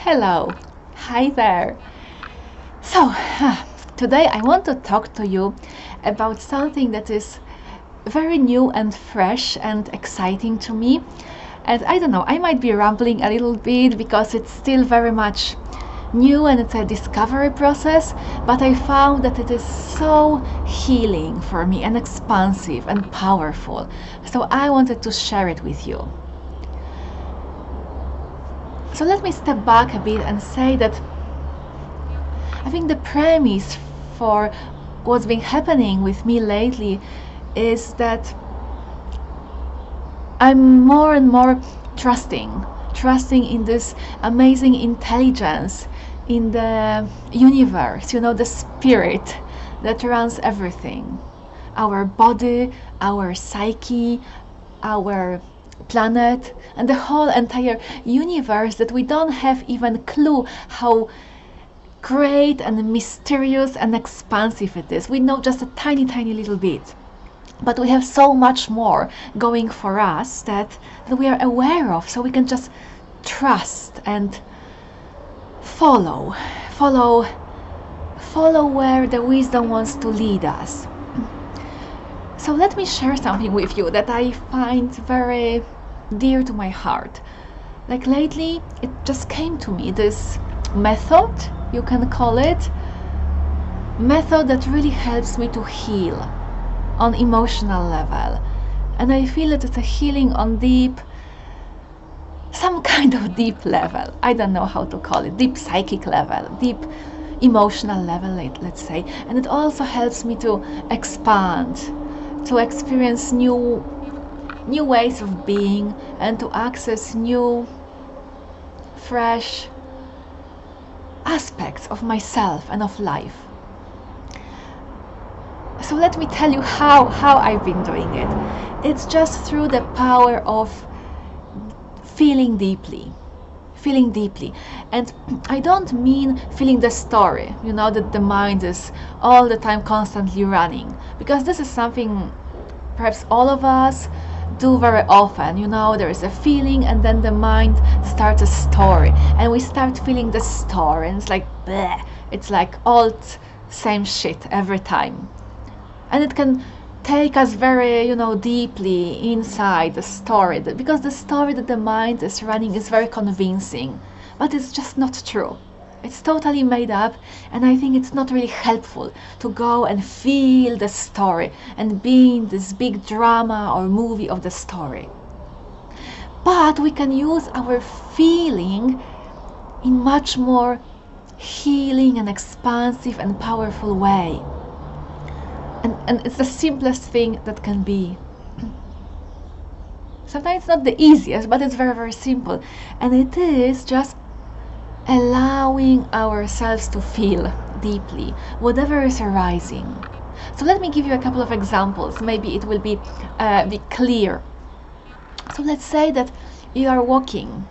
Hello, hi there. So, today I want to talk to you about something that is very new and fresh and exciting to me. And I don't know, I might be rambling a little bit because it's still very much new and it's a discovery process, but I found that it is so healing for me and expansive and powerful. So I wanted to share it with you. So let me step back a bit and say that I think the premise for what's been happening with me lately is that I'm more and more trusting in this amazing intelligence in the universe, the spirit that runs everything. Our body, our psyche, our planet, and the whole entire universe that we don't have even clue how great and mysterious and expansive it is. We know just a tiny little bit, but we have so much more going for us that we are aware of, so we can just trust and follow where the wisdom wants to lead us. So let me share something with you that I find very dear to my heart. Like lately, it just came to me, this method, you can call it, method that really helps me to heal on emotional level. And I feel that it's a healing on some kind of deep level. I don't know how to call it, deep psychic level, deep emotional level, let's say. And it also helps me to expand, to experience new ways of being and to access new, fresh aspects of myself and of life. So let me tell you how I've been doing it. It's just through the power of feeling deeply. And I don't mean feeling the story, that the mind is all the time constantly running, because this is something perhaps all of us do very often. There is a feeling and then the mind starts a story and we start feeling the story, and it's like bleh. It's like old same shit every time, and it can take us very deeply inside the story, because the story that the mind is running is very convincing, but it's just not true. It's totally made up, and I think it's not really helpful to go and feel the story and be in this big drama or movie of the story. But we can use our feeling in much more healing and expansive and powerful way. And it's the simplest thing that can be. Sometimes it's not the easiest, but it's very simple. And it is just allowing ourselves to feel deeply whatever is arising. So let me give you a couple of examples. Maybe it will be clear. So let's say that you are walking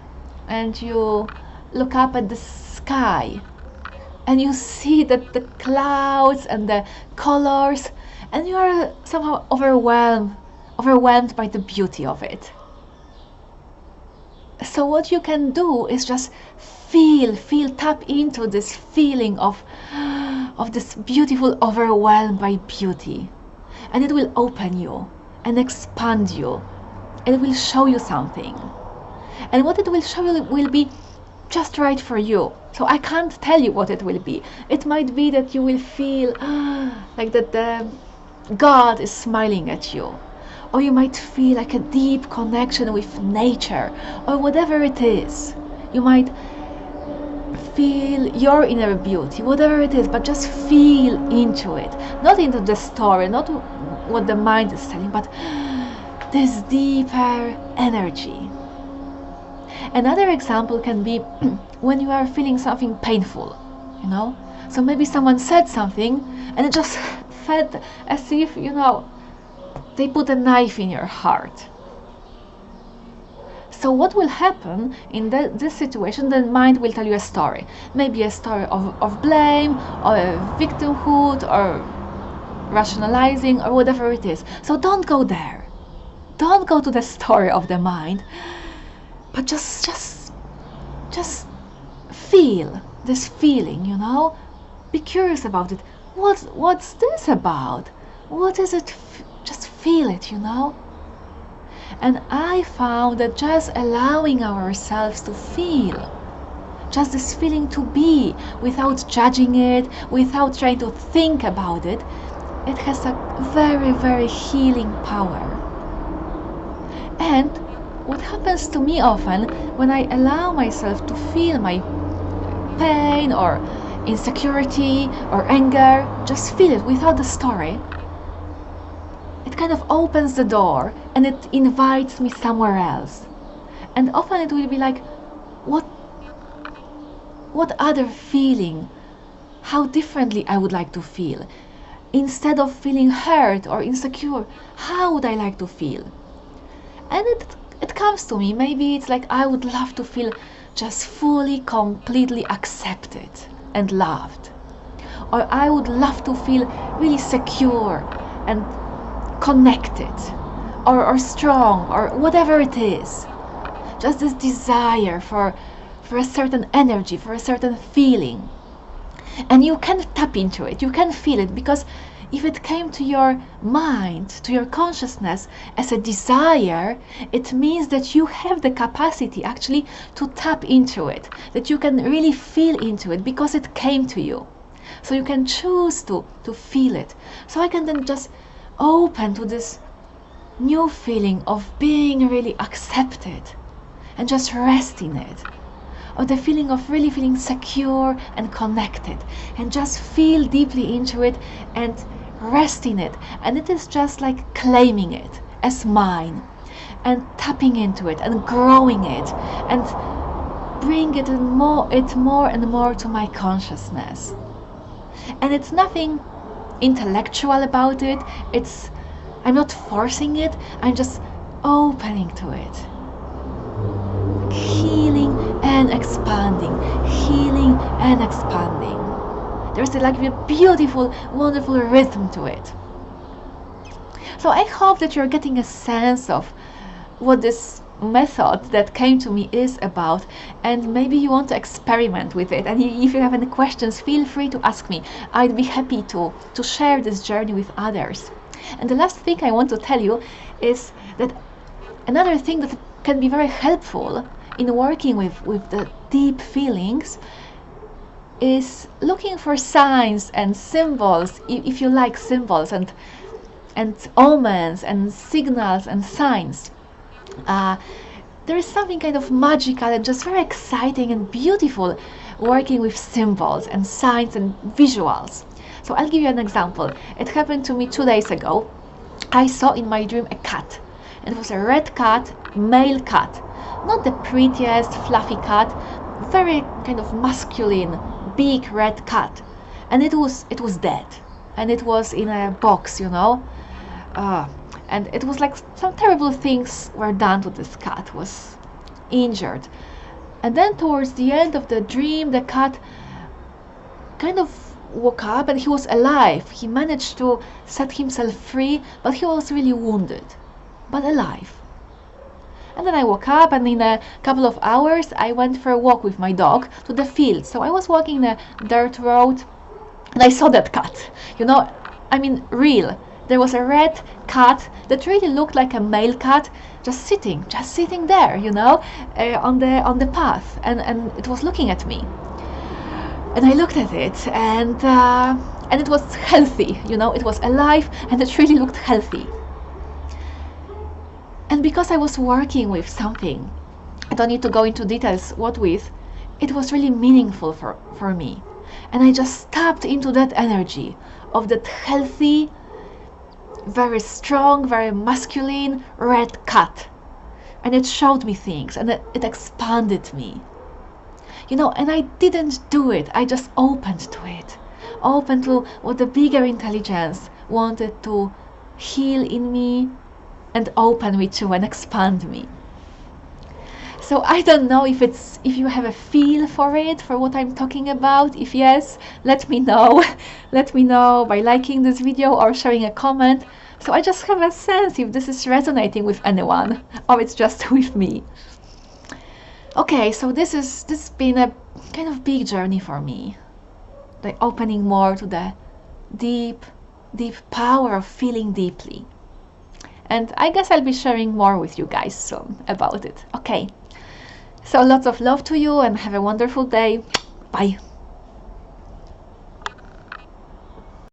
and you look up at the sky and you see that the clouds and the colors, and you are somehow overwhelmed by the beauty of it. So what you can do is just tap into this feeling of this beautiful overwhelmed by beauty, and it will open you and expand you, and it will show you something, and what it will show you will be just right for you. So I can't tell you what it will be. It might be that you will feel like that the God is smiling at you, or you might feel like a deep connection with nature, or whatever it is. You might feel your inner beauty, whatever it is, but just feel into it, not into the story, not what the mind is telling, but this deeper energy. Another example can be when you are feeling something painful, so maybe someone said something and it just felt as if they put a knife in your heart. So what will happen in this situation? The mind will tell you a story, maybe a story of blame or victimhood or rationalizing or whatever it is. So don't go there, don't go to the story of the mind, but just feel this feeling, you know. Be curious about it. What's this about? What is it? Just feel it, you know. And I found that just allowing ourselves to feel, just this feeling to be, without judging it, without trying to think about it, it has a very, very healing power. And what happens to me often when I allow myself to feel my pain or insecurity or anger, just feel it without the story, it kind of opens the door and it invites me somewhere else. And often it will be like, what other feeling, how differently I would like to feel. Instead of feeling hurt or insecure, how would I like to feel? And it comes to me, maybe it's like I would love to feel just fully, completely accepted and loved. Or I would love to feel really secure and connected, or strong, or whatever it is. Just this desire for a certain energy, for a certain feeling. And you can tap into it, you can feel it, because if it came to your mind, to your consciousness as a desire, it means that you have the capacity actually to tap into it, that you can really feel into it because it came to you. So you can choose to feel it. So I can then just open to this new feeling of being really accepted and just rest in it, or the feeling of really feeling secure and connected, and just feel deeply into it and rest in it. And it is just like claiming it as mine and tapping into it and growing it and bring it more and more to my consciousness. And it's nothing intellectual about it. I'm not forcing it, I'm just opening to it. Healing and expanding, healing and expanding. There's like a beautiful, wonderful rhythm to it. So I hope that you're getting a sense of what this method that came to me is about, and maybe you want to experiment with it. And if you have any questions, feel free to ask me. I'd be happy to share this journey with others. And the last thing I want to tell you is that another thing that can be very helpful in working with the deep feelings is looking for signs and symbols, if you like symbols and omens and signals and signs. There is something kind of magical and just very exciting and beautiful working with symbols and signs and visuals. So I'll give you an example. It happened to me 2 days ago. I saw in my dream a cat. It was a red cat, male cat. Not the prettiest, fluffy cat, very kind of masculine, big red cat. And it was dead. And it was in a box, you know. And it was like some terrible things were done to this cat, was injured. And then towards the end of the dream, the cat kind of woke up and he was alive. He managed to set himself free, but he was really wounded, but alive. And then I woke up, and in a couple of hours I went for a walk with my dog to the field. So I was walking the dirt road and I saw that cat, you know, I mean real. There was a red cat that really looked like a male cat, just sitting there, you know, on the path, and it was looking at me. And I looked at it, and it was healthy, you know, it was alive, and it really looked healthy. And because I was working with something, I don't need to go into details what with, it was really meaningful for me. And I just tapped into that energy of that healthy, very strong, very masculine red cat. And it showed me things, and it expanded me. You know, and I didn't do it, I just opened to it. Open to what the bigger intelligence wanted to heal in me and open me to and expand me. So I don't know if you have a feel for it, for what I'm talking about. If yes, let me know. Let me know by liking this video or sharing a comment. So I just have a sense if this is resonating with anyone or it's just with me. Okay, so this has been a kind of big journey for me, like opening more to the deep, deep power of feeling deeply. And I guess I'll be sharing more with you guys soon about it. Okay, so lots of love to you and have a wonderful day. Bye.